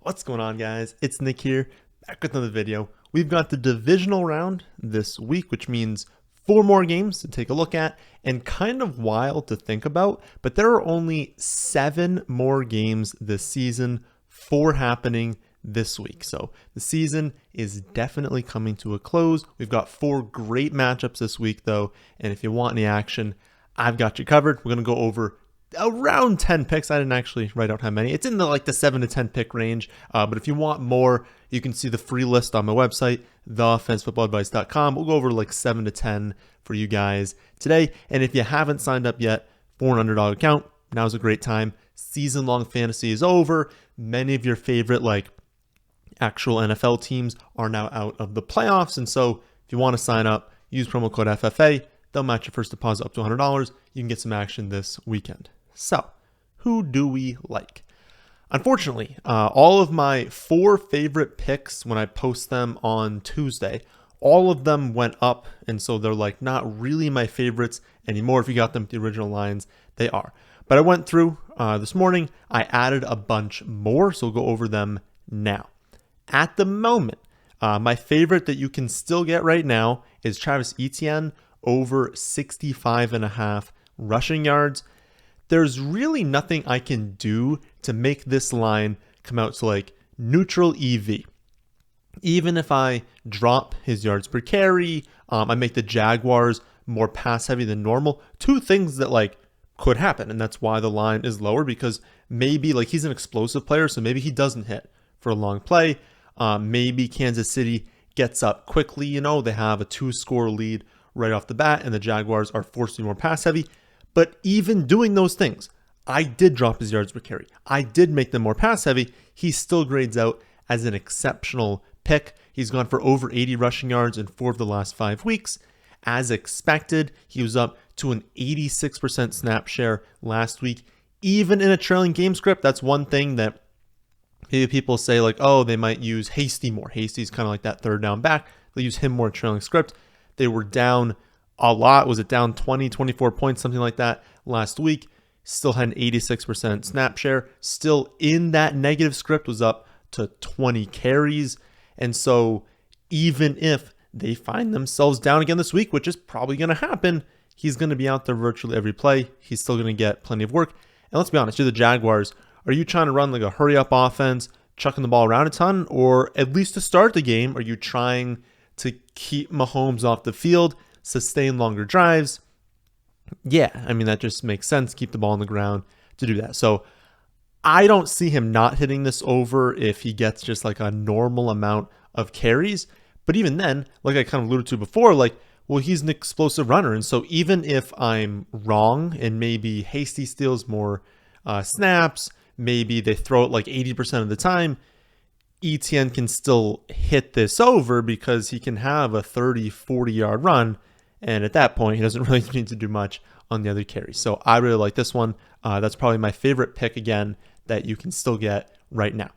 What's going on, guys? It's Nick here, back with another video. We've got the divisional round this week, which means 4 more games to take a look at and kind of wild to think about, but there are only 7 more games this season, 4 happening this week. So the season is definitely coming to a close. We've got 4 great matchups this week though, and if you want any action, I've got you covered. We're going to go over around 10 picks. I didn't actually write out how many. It's in the 7 to 10 pick range. But if you want more, you can see the free list on my website, thefantasyfootballadvice.com. We'll go over 7 to 10 for you guys today. And if you haven't signed up yet for an Underdog account, now's a great time. Season-long fantasy is over. Many of your favorite actual NFL teams are now out of the playoffs. And so if you want to sign up, use promo code FFA. They'll match your first deposit up to $100. You can get some action this weekend. So, who do we like? Unfortunately, all of my 4 favorite picks, when I post them on Tuesday, all of them went up, and so they're not really my favorites anymore. If you got them at the original lines, they are. But I went through this morning, I added a bunch more, so we'll go over them now. At the moment, my favorite that you can still get right now is Travis Etienne over 65.5 rushing yards. There's really nothing I can do to make this line come out to neutral EV. Even if I drop his yards per carry, I make the Jaguars more pass heavy than normal. 2 things that could happen, and that's why the line is lower, because maybe he's an explosive player, so maybe he doesn't hit for a long play. Maybe Kansas City gets up quickly. They have a 2-score lead right off the bat, and the Jaguars are forced to be more pass heavy. But even doing those things, I did drop his yards per carry. I did make them more pass heavy. He still grades out as an exceptional pick. He's gone for over 80 rushing yards in 4 of the last 5 weeks. As expected, he was up to an 86% snap share last week. Even in a trailing game script, that's one thing that maybe people say oh, they might use Hasty more. Hasty's kind of that third down back. They'll use him more trailing script. They were down a lot. Was it down 20, 24 points, something like that last week? Still had an 86% snap share. Still in that negative script, was up to 20 carries. And so even if they find themselves down again this week, which is probably going to happen, he's going to be out there virtually every play. He's still going to get plenty of work. And let's be honest, you're the Jaguars. Are you trying to run a hurry-up offense, chucking the ball around a ton? Or at least to start the game, are you trying to keep Mahomes off the field, sustain longer drives? Yeah, that just makes sense. Keep the ball on the ground to do that. So I don't see him not hitting this over if he gets just a normal amount of carries. But even then, I kind of alluded to before, well, he's an explosive runner. And so even if I'm wrong and maybe Hasty steals more snaps, maybe they throw it 80% of the time, Etienne can still hit this over because he can have a 30, 40-yard run. And at that point, he doesn't really need to do much on the other carries. So I really like this one. That's probably my favorite pick, again, that you can still get right now.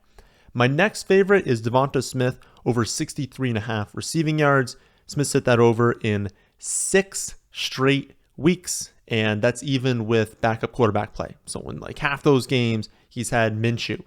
My next favorite is DeVonta Smith over 63.5 receiving yards. Smith hit that over in 6 straight weeks, and that's even with backup quarterback play. So in half those games, he's had Minshew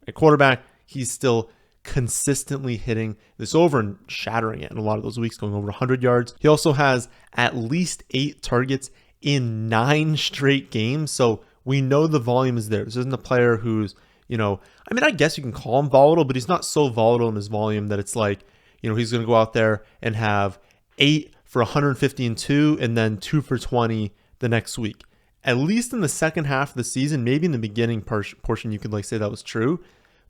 at quarterback. He's still consistently hitting this over and shattering it in a lot of those weeks, going over 100 yards. He also has at least 8 targets in 9 straight games. So we know the volume is there. This isn't a player who's, I guess you can call him volatile, but he's not so volatile in his volume that it's he's going to go out there and have 8 for 150 and 2 and then 2 for 20 the next week. At least in the second half of the season, maybe in the beginning portion, you could say that was true.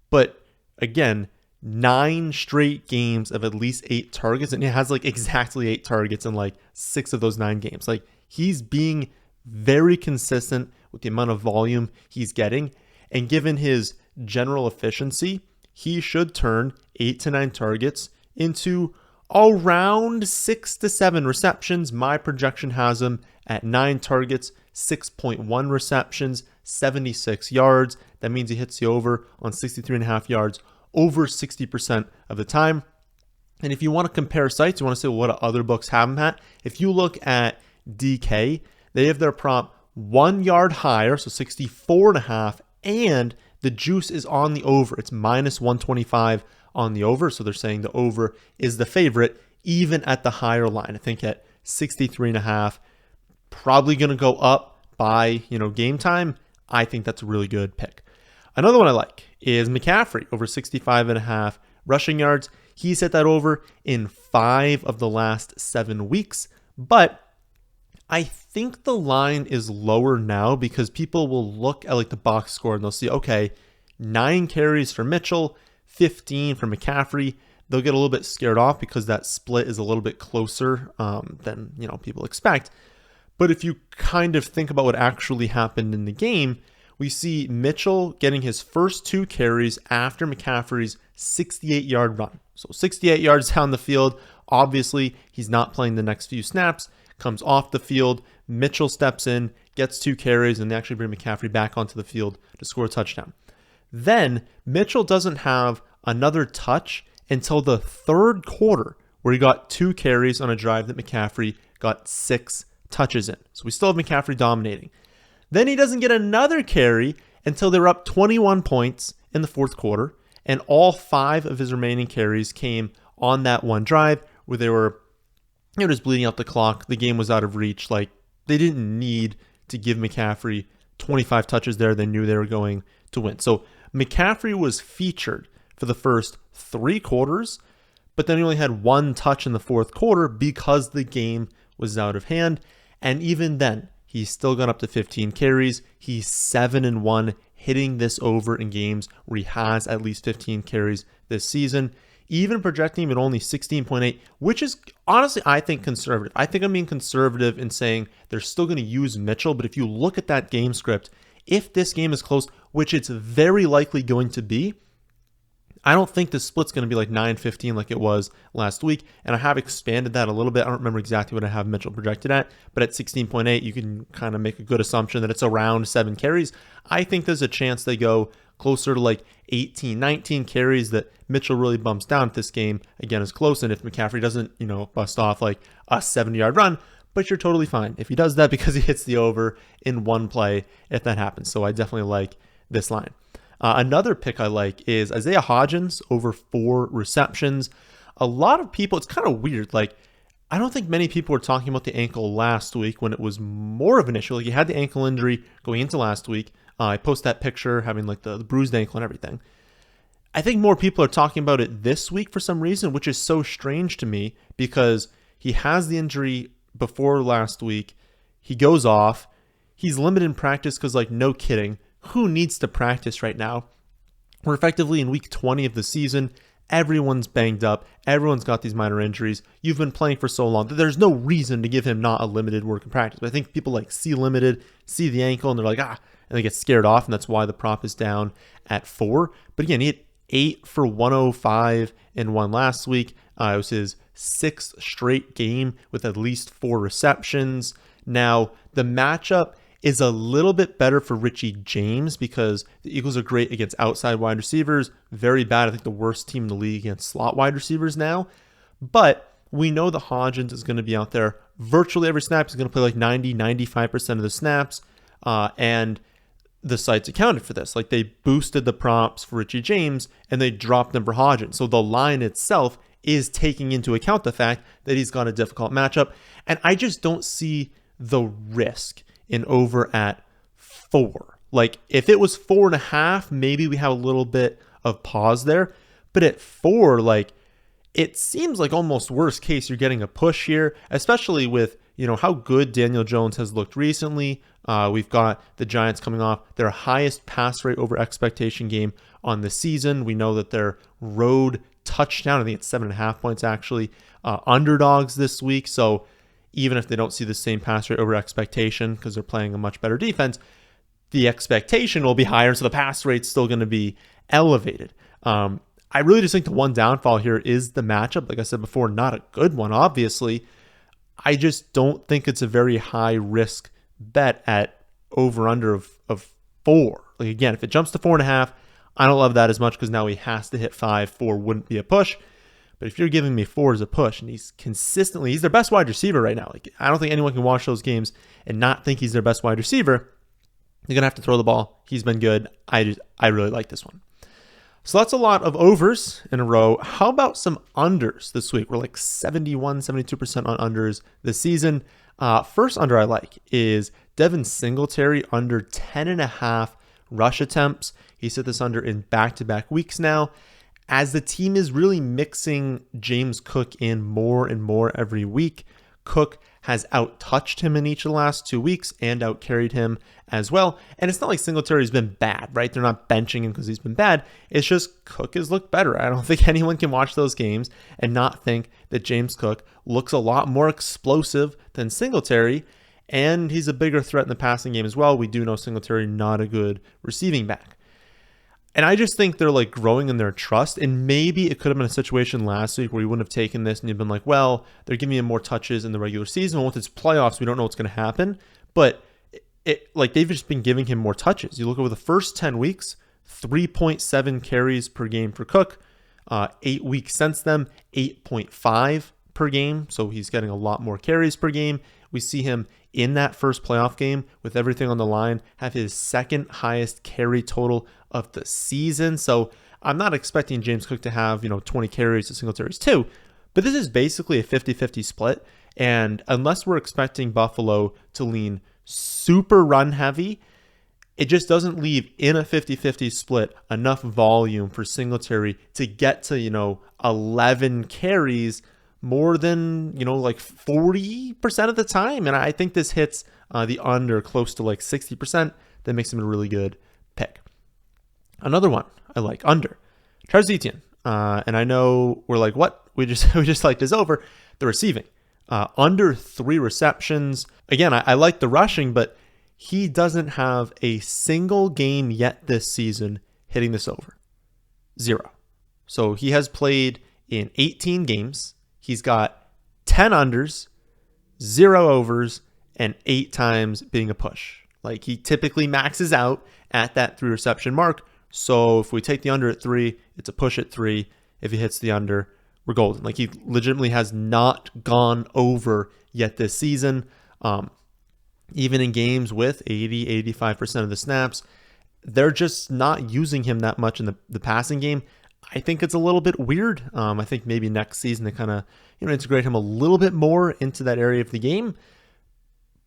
But again, 9 straight games of at least 8 targets, and he has exactly 8 targets in 6 of those 9 games. He's being very consistent with the amount of volume he's getting, and given his general efficiency, he should turn 8 to 9 targets into around 6 to 7 receptions. My projection has him at 9 targets, 6.1 receptions, 76 yards. That means he hits the over on 63.5 yards over 60% of the time. And if you want to compare sites, you want to say, well, what do other books have him at? If you look at DK, they have their prop 1 yard higher, so 64.5, and The juice is on the over. It's minus 125 on the over. So they're saying the over is the favorite, even at the higher line. I think at 63.5, probably going to go up by, game time. I think that's a really good pick. Another one I like is McCaffrey over 65.5 rushing yards. He's hit that over in 5 of the last 7 weeks, but I think the line is lower now because people will look at the box score and they'll see, okay, 9 carries for Mitchell, 15 for McCaffrey. They'll get a little bit scared off because that split is a little bit closer than people expect. But if you kind of think about what actually happened in the game, we see Mitchell getting his first 2 carries after McCaffrey's 68-yard run. So 68 yards down the field. Obviously, he's not playing the next few snaps. Comes off the field. Mitchell steps in, gets 2 carries, and they actually bring McCaffrey back onto the field to score a touchdown. Then Mitchell doesn't have another touch until the 3rd quarter, where he got 2 carries on a drive that McCaffrey got 6 touches in. So we still have McCaffrey dominating. Then he doesn't get another carry until they're up 21 points in the 4th quarter, and all 5 of his remaining carries came on that one drive where they were just bleeding out the clock. The game was out of reach. They didn't need to give McCaffrey 25 touches there. They knew they were going to win. So McCaffrey was featured for the first 3 quarters, but then he only had 1 touch in the 4th quarter because the game was out of hand. And even then, he's still gone up to 15 carries. He's 7-1 hitting this over in games where he has at least 15 carries this season. Even projecting him at only 16.8, which is honestly, I think, conservative. I think I'm being conservative in saying they're still going to use Mitchell. But if you look at that game script, if this game is close, which it's very likely going to be, I don't think the split's going to be 9-15 like it was last week. And I have expanded that a little bit. I don't remember exactly what I have Mitchell projected at, but at 16.8, you can kind of make a good assumption that it's around 7 carries. I think there's a chance they go closer to 18, 19 carries, that Mitchell really bumps down if this game, again, is close. And if McCaffrey doesn't, bust off a 70-yard run, but you're totally fine if he does that because he hits the over in one play if that happens. So I definitely like this line. Another pick I like is Isaiah Hodgins over 4 receptions. A lot of people, it's kind of weird. I don't think many people were talking about the ankle last week when it was more of an issue. He had the ankle injury going into last week. I post that picture having the bruised ankle and everything. I think more people are talking about it this week for some reason, which is so strange to me because he has the injury before last week. He goes off. He's limited in practice because, no kidding, who needs to practice right now? We're effectively in week 20 of the season. Everyone's banged up. Everyone's got these minor injuries. You've been playing for so long that there's no reason to give him not a limited work in practice. But I think people see limited, see the ankle, and they're and they get scared off, and that's why the prop is down at 4. But again, he had 8 for 105 and 1 last week. It was his 6th straight game with at least 4 receptions. Now, the matchup is a little bit better for Richie James because the Eagles are great against outside wide receivers, very bad. I think the worst team in the league against slot wide receivers now. But we know that Hodgins is going to be out there virtually every snap. He's going to play 90-95% of the snaps. And the sites accounted for this. They boosted the props for Richie James and they dropped them for Hodgins. So the line itself is taking into account the fact that he's got a difficult matchup. And I just don't see the risk in over at 4. If it was 4.5, maybe we have a little bit of pause there. But at 4, it seems almost worst case you're getting a push here, especially with, how good Daniel Jones has looked recently. We've got the Giants coming off their highest pass rate over expectation game on the season. We know that their road touchdown, I think it's 7.5 points actually, underdogs this week. So even if they don't see the same pass rate over expectation because they're playing a much better defense, the expectation will be higher, so the pass rate's still going to be elevated. I really just think the one downfall here is the matchup. Like I said before, not a good one, obviously. I just don't think it's a very high risk bet at over-under of 4. Again, if it jumps to 4.5, I don't love that as much because now he has to hit 5. 4 wouldn't be a push. But if you're giving me 4 as a push, and he's their best wide receiver right now. I don't think anyone can watch those games and not think he's their best wide receiver. You're going to have to throw the ball. He's been good. I really like this one. So that's a lot of overs in a row. How about some unders this week? We're like 71, 72% on unders this season. First under I like is Devin Singletary under 10.5 rush attempts. He set this under in back-to-back weeks now. As the team is really mixing James Cook in more and more every week, Cook has out-touched him in each of the last 2 weeks and out-carried him as well. And it's not like Singletary's been bad, right? They're not benching him because he's been bad. It's just Cook has looked better. I don't think anyone can watch those games and not think that James Cook looks a lot more explosive than Singletary, and he's a bigger threat in the passing game as well. We do know Singletary not a good receiving back. And I just think they're like growing in their trust. And maybe it could have been a situation last week where you wouldn't have taken this and you've been like, well, they're giving him more touches in the regular season. Well, once it's playoffs, we don't know what's going to happen. But they've just been giving him more touches. You look over the first 10 weeks, 3.7 carries per game for Cook. 8 weeks since then, 8.5 per game. So he's getting a lot more carries per game. We see him in that first playoff game with everything on the line have his second highest carry total of the season. So I'm not expecting James Cook to have, 20 carries to Singletary's 2, but this is basically a 50-50 split. And unless we're expecting Buffalo to lean super run heavy, it just doesn't leave in a 50-50 split enough volume for Singletary to get to, 11 carries more than, like 40% of the time. And I think this hits the under close to like 60%. That makes him a really good pick. Another one I like, under. Travis Etienne. And I know we're like, what? We just liked his over. The receiving. Under 3 receptions. Again, I like the rushing, but he doesn't have a single game yet this season hitting this over. 0. So he has played in 18 games. He's got 10 unders, 0 overs, and 8 times being a push. Like he typically maxes out at that 3 reception mark. So if we take the under at 3, it's a push at 3. If he hits the under, we're golden. Like he legitimately has not gone over yet this season. Even in games with 80-85% of the snaps, they're just not using him that much in the passing game. I think it's a little bit weird. I think maybe next season they kind of integrate him a little bit more into that area of the game.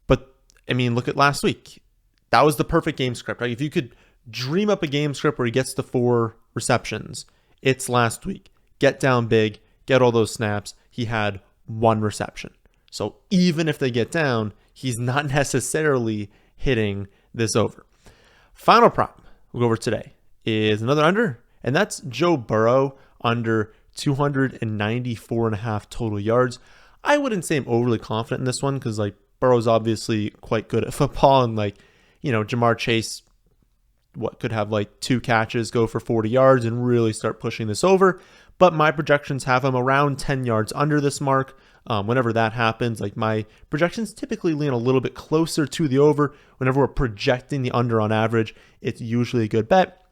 But I mean, look at last week. That was the perfect game script, right? If you could dream up a game script where he gets to 4 receptions, it's last week. Get down big, get all those snaps. He had 1 reception. So even if they get down, he's not necessarily hitting this over. Final prop we'll go over today is another under, and that's Joe Burrow under 294.5 total yards. I wouldn't say I'm overly confident in this one because Burrow's obviously quite good at football, and Jamar Chase could have 2 catches, go for 40 yards and really start pushing this over. But my projections have him around 10 yards under this mark. Whenever that happens, my projections typically lean a little bit closer to the over. Whenever we're projecting the under on average, it's usually a good bet.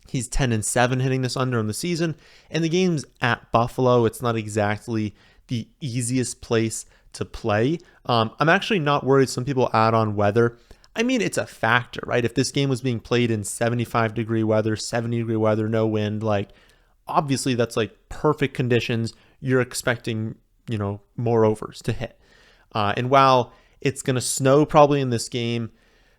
He's 10-7 hitting this under on the season. And the game's at Buffalo. It's not exactly the easiest place to play. I'm actually not worried. Some people add on weather. I mean, it's a factor, right? If this game was being played in 75-degree weather, 70-degree weather, no wind, obviously that's perfect conditions. You're expecting, more overs to hit. And while it's going to snow probably in this game,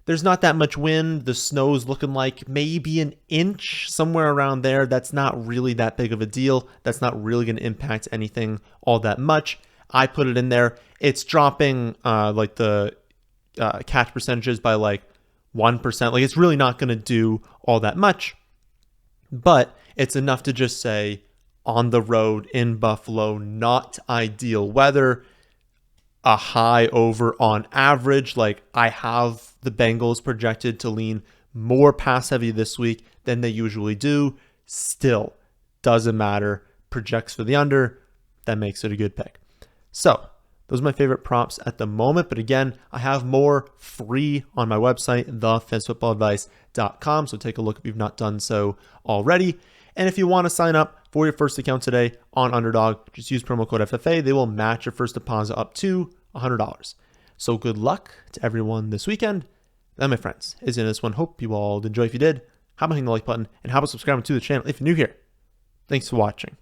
there's not that much wind. The snow's looking like maybe an inch, somewhere around there. That's not really that big of a deal. That's not really going to impact anything all that much. I put it in there. It's dropping the catch percentages by 1%. It's really not going to do all that much, but it's enough to just say on the road in Buffalo, not ideal weather, a high over on average. I have the Bengals projected to lean more pass heavy this week than they usually do. Still doesn't matter. Projects for the under. That makes it a good pick. So those are my favorite props at the moment. But again, I have more free on my website, thefantasyfootballadvice.com. So take a look if you've not done so already. And if you want to sign up for your first account today on Underdog, just use promo code FFA. They will match your first deposit up to $100. So good luck to everyone this weekend. That, my friends, is in this one. Hope you all enjoy. If you did, how about hitting the like button and how about subscribing to the channel if you're new here. Thanks for watching.